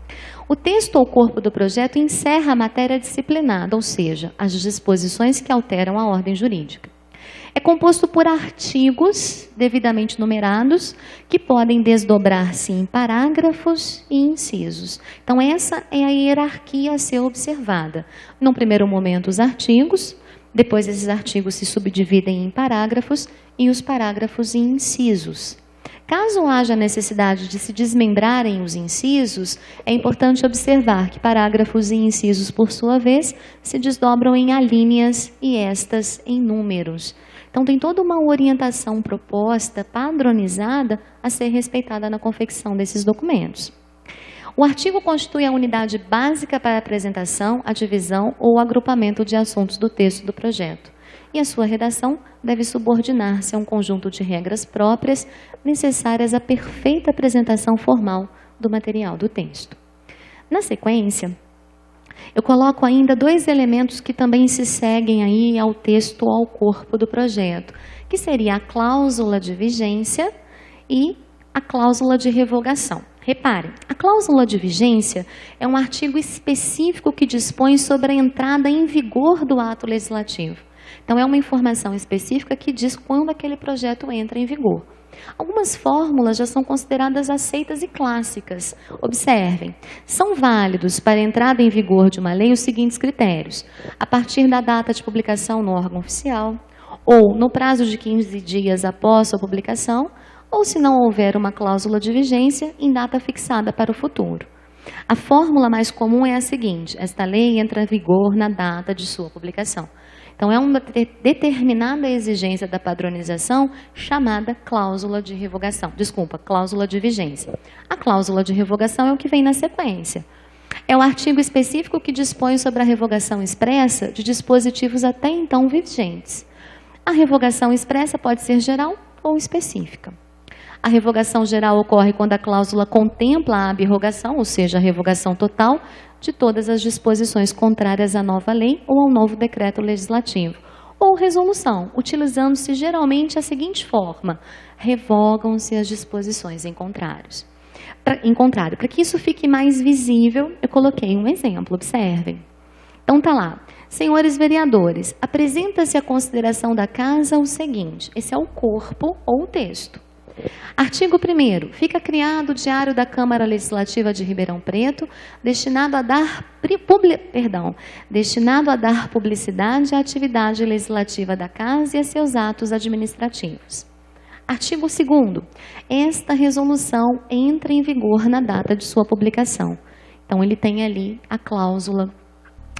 O texto ou corpo do projeto encerra a matéria disciplinada, ou seja, as disposições que alteram a ordem jurídica. É composto por artigos devidamente numerados, que podem desdobrar-se em parágrafos e incisos. Então, essa é a hierarquia a ser observada. Num primeiro momento, os artigos, depois esses artigos se subdividem em parágrafos e os parágrafos em incisos. Caso haja necessidade de se desmembrarem os incisos, é importante observar que parágrafos e incisos, por sua vez, se desdobram em alíneas e estas em números. Então, tem toda uma orientação proposta, padronizada, a ser respeitada na confecção desses documentos. O artigo constitui a unidade básica para a apresentação, a divisão ou agrupamento de assuntos do texto do projeto. E a sua redação deve subordinar-se a um conjunto de regras próprias necessárias à perfeita apresentação formal do material do texto. Na sequência, eu coloco ainda 2 elementos que também se seguem aí ao texto ou ao corpo do projeto, que seria a cláusula de vigência e a cláusula de revogação. Reparem, a cláusula de vigência é um artigo específico que dispõe sobre a entrada em vigor do ato legislativo. Então, é uma informação específica que diz quando aquele projeto entra em vigor. Algumas fórmulas já são consideradas aceitas e clássicas. Observem, são válidos para a entrada em vigor de uma lei os seguintes critérios: a partir da data de publicação no órgão oficial, ou no prazo de 15 dias após sua publicação, ou se não houver uma cláusula de vigência, em data fixada para o futuro. A fórmula mais comum é a seguinte: esta lei entra em vigor na data de sua publicação. Então, é uma determinada exigência da padronização chamada cláusula de revogação. Desculpa, cláusula de vigência. A cláusula de revogação é o que vem na sequência. É o artigo específico que dispõe sobre a revogação expressa de dispositivos até então vigentes. A revogação expressa pode ser geral ou específica. A revogação geral ocorre quando a cláusula contempla a abrogação, ou seja, a revogação total, de todas as disposições contrárias à nova lei ou ao novo decreto legislativo. Ou resolução, utilizando-se geralmente a seguinte forma: revogam-se as disposições em contrário. Para que isso fique mais visível, eu coloquei um exemplo, observem. Então tá lá: senhores vereadores, apresenta-se à consideração da casa o seguinte. Esse é o corpo ou o texto. Artigo 1º. Fica criado o Diário da Câmara Legislativa de Ribeirão Preto, destinado a dar publicidade à atividade legislativa da Casa e a seus atos administrativos. Artigo 2º. Esta resolução entra em vigor na data de sua publicação. Então, ele tem ali a cláusula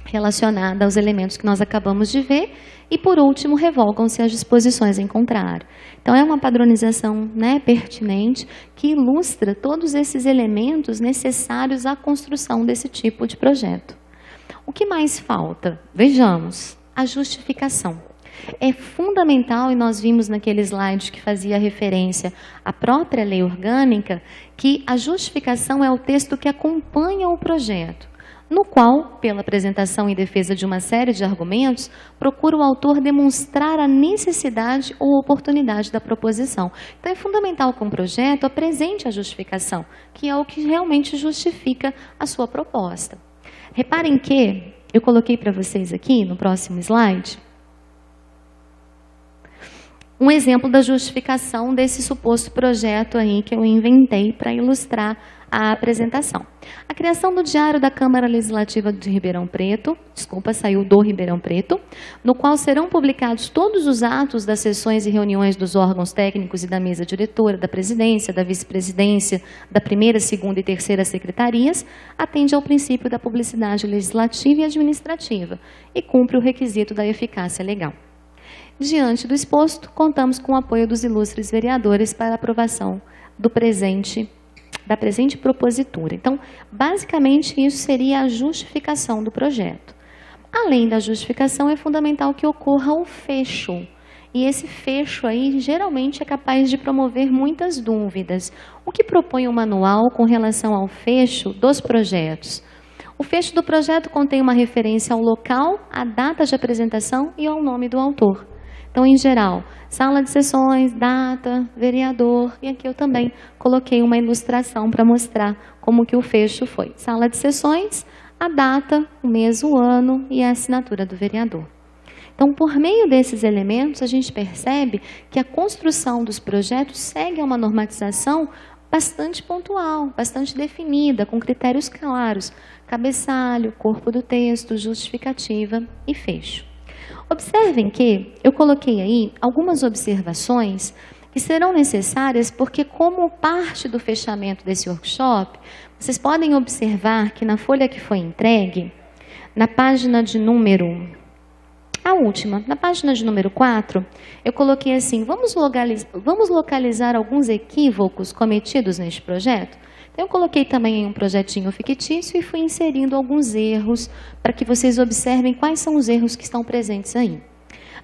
relacionada aos elementos que nós acabamos de ver. E, por último, revogam-se as disposições em contrário. Então, é uma padronização, pertinente que ilustra todos esses elementos necessários à construção desse tipo de projeto. O que mais falta? Vejamos, a justificação. É fundamental, e nós vimos naquele slide que fazia referência à própria lei orgânica, que a justificação é o texto que acompanha o projeto, no qual, pela apresentação e defesa de uma série de argumentos, procura o autor demonstrar a necessidade ou oportunidade da proposição. Então, é fundamental que um projeto apresente a justificação, que é o que realmente justifica a sua proposta. Reparem que eu coloquei para vocês aqui, no próximo slide, um exemplo da justificação desse suposto projeto aí que eu inventei para ilustrar a apresentação. A criação do Diário da Câmara Legislativa de Ribeirão Preto, saiu do Ribeirão Preto, no qual serão publicados todos os atos das sessões e reuniões dos órgãos técnicos e da mesa diretora, da presidência, da vice-presidência, da primeira, segunda e terceira secretarias, atende ao princípio da publicidade legislativa e administrativa e cumpre o requisito da eficácia legal. Diante do exposto, contamos com o apoio dos ilustres vereadores para a aprovação da presente propositura. Então, basicamente, isso seria a justificação do projeto. Além da justificação, é fundamental que ocorra o fecho. E esse fecho aí, geralmente, é capaz de promover muitas dúvidas. O que propõe o manual com relação ao fecho dos projetos? O fecho do projeto contém uma referência ao local, à data de apresentação e ao nome do autor. Então, em geral, sala de sessões, data, vereador, e aqui eu também coloquei uma ilustração para mostrar como que o fecho foi. Sala de sessões, a data, o mês, o ano e a assinatura do vereador. Então, por meio desses elementos, a gente percebe que a construção dos projetos segue a uma normatização bastante pontual, bastante definida, com critérios claros: cabeçalho, corpo do texto, justificativa e fecho. Observem que eu coloquei aí algumas observações que serão necessárias porque, como parte do fechamento desse workshop, vocês podem observar que na folha que foi entregue, na página de número... A última, na página de número 4, eu coloquei assim: vamos localizar alguns equívocos cometidos neste projeto? Então, eu coloquei também um projetinho fictício e fui inserindo alguns erros para que vocês observem quais são os erros que estão presentes aí.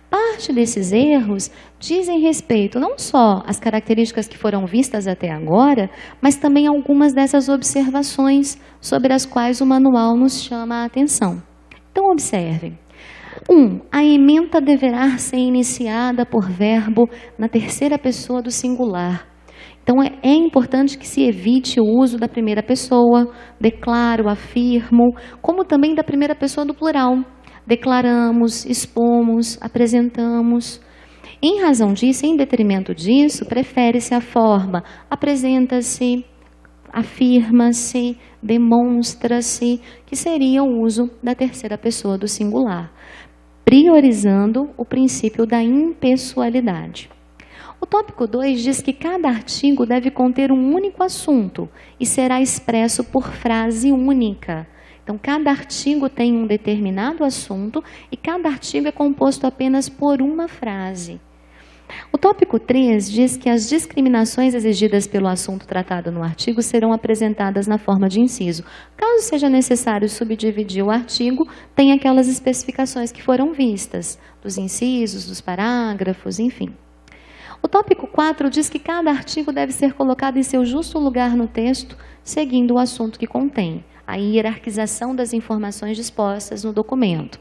Parte desses erros dizem respeito não só às características que foram vistas até agora, mas também algumas dessas observações sobre as quais o manual nos chama a atenção. Então, observem. 1. A ementa deverá ser iniciada por verbo na terceira pessoa do singular. Então, é importante que se evite o uso da primeira pessoa, declaro, afirmo, como também da primeira pessoa do plural. Declaramos, expomos, apresentamos. Em razão disso, em detrimento disso, prefere-se a forma apresenta-se, afirma-se, demonstra-se, que seria o uso da terceira pessoa do singular, priorizando o princípio da impessoalidade. O tópico 2 diz que cada artigo deve conter um único assunto e será expresso por frase única. Então, cada artigo tem um determinado assunto e cada artigo é composto apenas por uma frase. O tópico 3 diz que as discriminações exigidas pelo assunto tratado no artigo serão apresentadas na forma de inciso. Caso seja necessário subdividir o artigo, tem aquelas especificações que foram vistas, dos incisos, dos parágrafos, enfim. O tópico 4 diz que cada artigo deve ser colocado em seu justo lugar no texto, seguindo o assunto que contém, a hierarquização das informações dispostas no documento.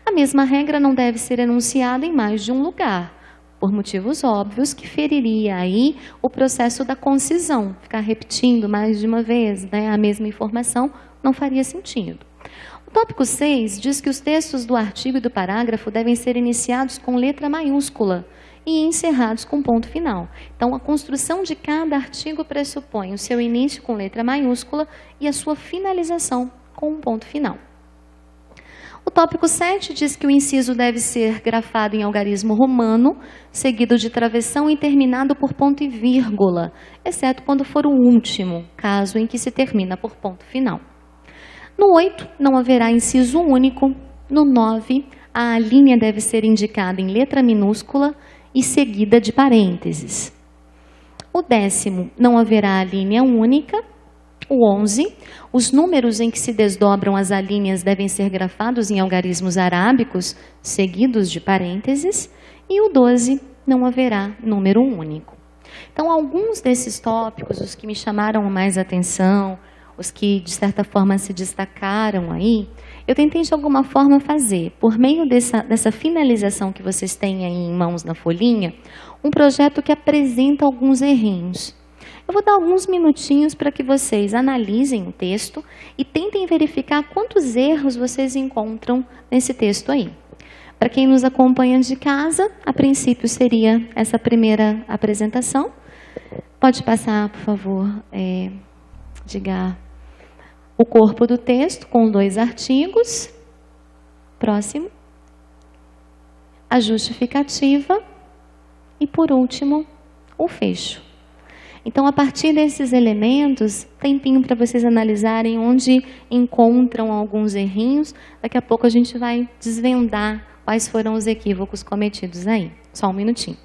A mesma regra não deve ser enunciada em mais de um lugar, por motivos óbvios, que feriria aí o processo da concisão. Ficar repetindo mais de uma vez, né, a mesma informação não faria sentido. O tópico 6 diz que os textos do artigo e do parágrafo devem ser iniciados com letra maiúscula e encerrados com ponto final. Então, a construção de cada artigo pressupõe o seu início com letra maiúscula e a sua finalização com um ponto final. O tópico 7 diz que o inciso deve ser grafado em algarismo romano, seguido de travessão e terminado por ponto e vírgula, exceto quando for o último, caso em que se termina por ponto final. No 8, não haverá inciso único. No 9, a linha deve ser indicada em letra minúscula e seguida de parênteses. O 10º, não haverá a linha única. O 11, os números em que se desdobram as alíneas devem ser grafados em algarismos arábicos, seguidos de parênteses. E o 12, não haverá número único. Então, alguns desses tópicos, os que me chamaram mais atenção, os que, de certa forma, se destacaram aí, eu tentei, de alguma forma, fazer, por meio dessa finalização que vocês têm aí em mãos na folhinha, um projeto que apresenta alguns errinhos. Eu vou dar alguns minutinhos para que vocês analisem o texto e tentem verificar quantos erros vocês encontram nesse texto aí. Para quem nos acompanha de casa, a princípio seria essa primeira apresentação. Pode passar, por favor, diga o corpo do texto com 2 artigos. Próximo. A justificativa. E, por último, o fecho. Então, a partir desses elementos, tempinho para vocês analisarem onde encontram alguns errinhos. Daqui a pouco a gente vai desvendar quais foram os equívocos cometidos aí. Só um minutinho.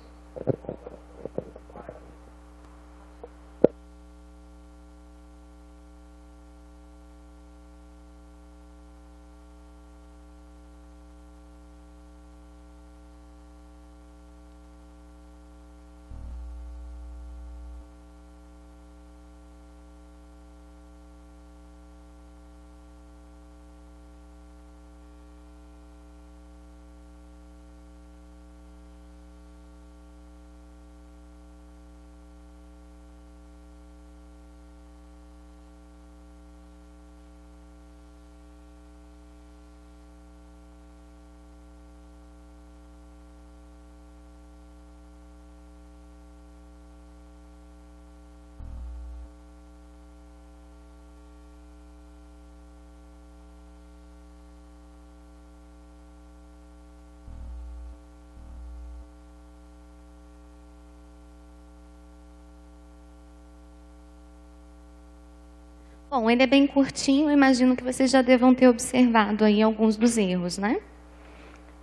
Bom, ele é bem curtinho, eu imagino que vocês já devam ter observado aí alguns dos erros, né?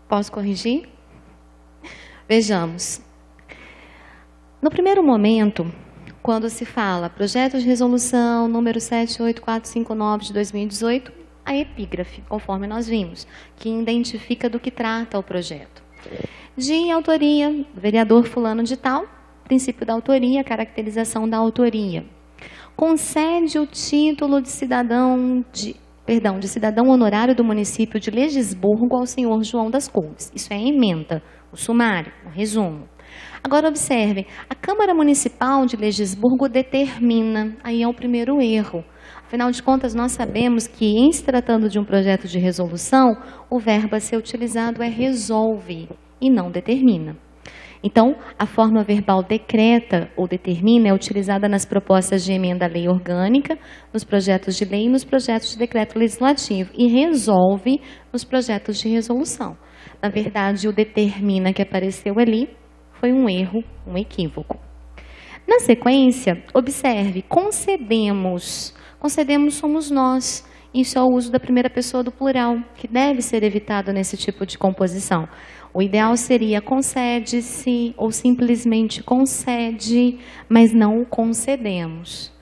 Posso corrigir? Vejamos. No primeiro momento, quando se fala projeto de resolução número 78459 de 2018, a epígrafe, conforme nós vimos, que identifica do que trata o projeto. De autoria, do vereador fulano de tal, princípio da autoria, caracterização da autoria. Concede o título de cidadão honorário do município de Legisburgo ao senhor João das Couves. Isso é a ementa, o sumário, o resumo. Agora observem, a Câmara Municipal de Legisburgo determina, aí é o primeiro erro. Afinal de contas, nós sabemos que, em se tratando de um projeto de resolução, o verbo a ser utilizado é resolve e não determina. Então, a forma verbal decreta ou determina é utilizada nas propostas de emenda à lei orgânica, nos projetos de lei e nos projetos de decreto legislativo, e resolve nos projetos de resolução. Na verdade, o determina que apareceu ali foi um erro, um equívoco. Na sequência, observe, concedemos. Concedemos somos nós. Isso é o uso da primeira pessoa do plural, que deve ser evitado nesse tipo de composição. O ideal seria concede-se ou simplesmente concede, mas não concedemos.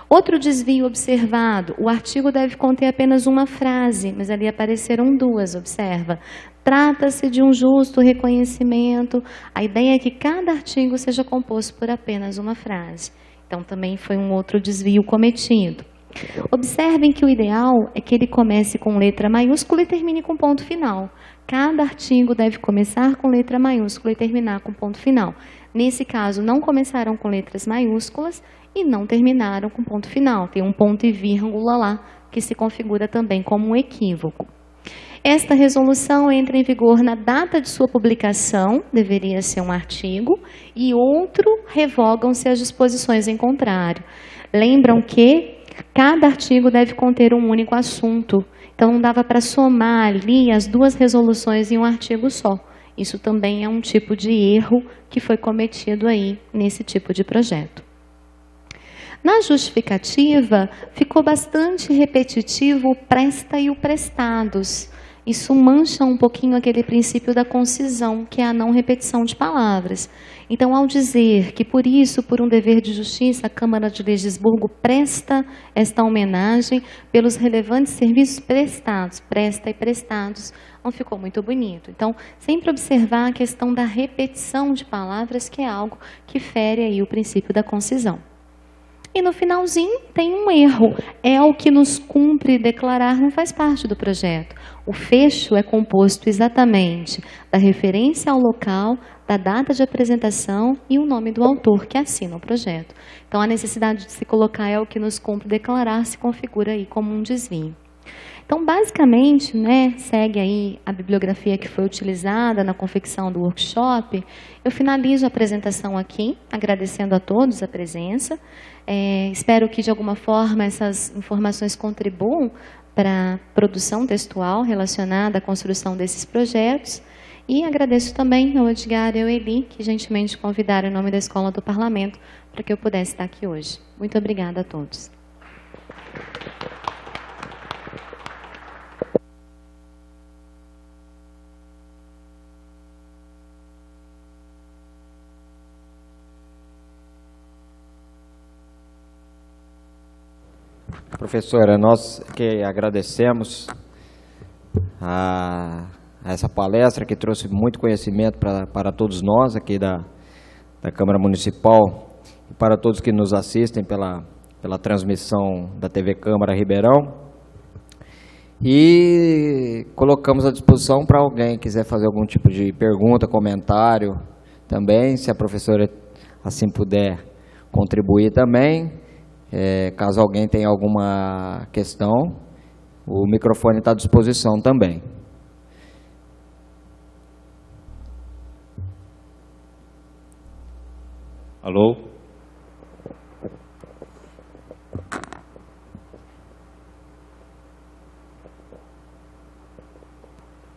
Outro desvio observado, o artigo deve conter apenas uma frase, mas ali apareceram duas, observa. Trata-se de um justo reconhecimento. A ideia é que cada artigo seja composto por apenas uma frase. Então, também foi um outro desvio cometido. Observem que o ideal é que ele comece com letra maiúscula e termine com ponto final. Cada artigo deve começar com letra maiúscula e terminar com ponto final. Nesse caso, não começaram com letras maiúsculas e não terminaram com ponto final. Tem um ponto e vírgula lá, que se configura também como um equívoco. Esta resolução entra em vigor na data de sua publicação, deveria ser um artigo, e outro, revogam-se as disposições em contrário. Lembram que cada artigo deve conter um único assunto. Então, não dava para somar ali as duas resoluções em um artigo só. Isso também é um tipo de erro que foi cometido aí nesse tipo de projeto. Na justificativa, ficou bastante repetitivo o presta e o prestados. Isso mancha um pouquinho aquele princípio da concisão, que é a não repetição de palavras. Então, ao dizer que, por isso, por um dever de justiça, a Câmara de Legisburgo presta esta homenagem pelos relevantes serviços prestados, presta e prestados, não ficou muito bonito. Então, sempre observar a questão da repetição de palavras, que é algo que fere aí o princípio da concisão. E no finalzinho tem um erro, é o que nos cumpre declarar, não faz parte do projeto. O fecho é composto exatamente da referência ao local, da data de apresentação e o nome do autor que assina o projeto. Então, a necessidade de se colocar é o que nos cumpre declarar se configura aí como um desvio. Então, basicamente, segue aí a bibliografia que foi utilizada na confecção do workshop. Eu finalizo a apresentação aqui, agradecendo a todos a presença. Espero que, de alguma forma, essas informações contribuam para a produção textual relacionada à construção desses projetos. E agradeço também ao Edgar e ao Eli, que gentilmente convidaram em nome da Escola do Parlamento para que eu pudesse estar aqui hoje. Muito obrigada a todos. Professora, nós que agradecemos a essa palestra que trouxe muito conhecimento para todos nós aqui da Câmara Municipal e para todos que nos assistem pela transmissão da TV Câmara Ribeirão. E colocamos à disposição para alguém que quiser fazer algum tipo de pergunta, comentário também, se a professora assim puder contribuir também. Caso alguém tenha alguma questão, o microfone está à disposição também. Alô?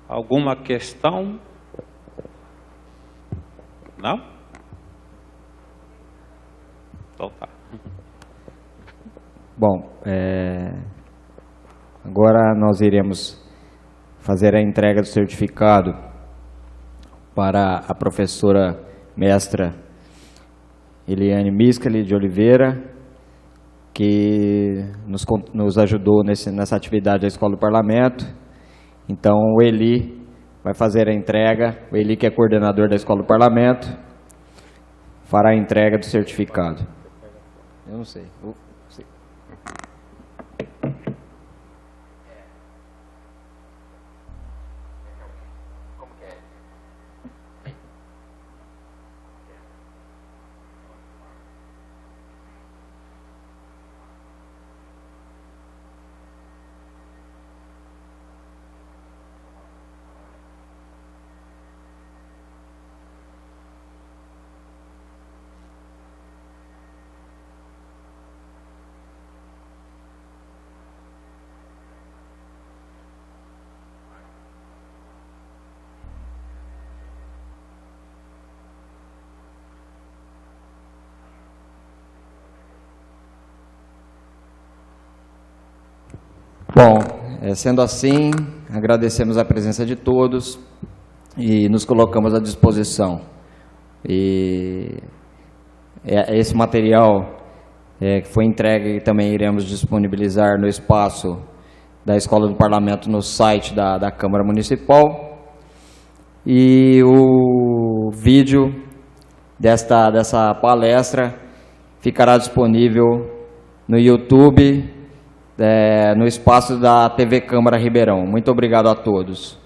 Alguma questão? Não? Então tá. Bom, Agora nós iremos fazer a entrega do certificado para a professora mestra Eliane Miscali de Oliveira, que nos ajudou nessa atividade da Escola do Parlamento. Então o Eli vai fazer a entrega, o Eli, que é coordenador da Escola do Parlamento, fará a entrega do certificado. Eu não sei. Bom, sendo assim, agradecemos a presença de todos e nos colocamos à disposição. E esse material que foi entregue também iremos disponibilizar no espaço da Escola do Parlamento, no site da Câmara Municipal. E o vídeo dessa palestra ficará disponível no YouTube, no espaço da TV Câmara Ribeirão. Muito obrigado a todos.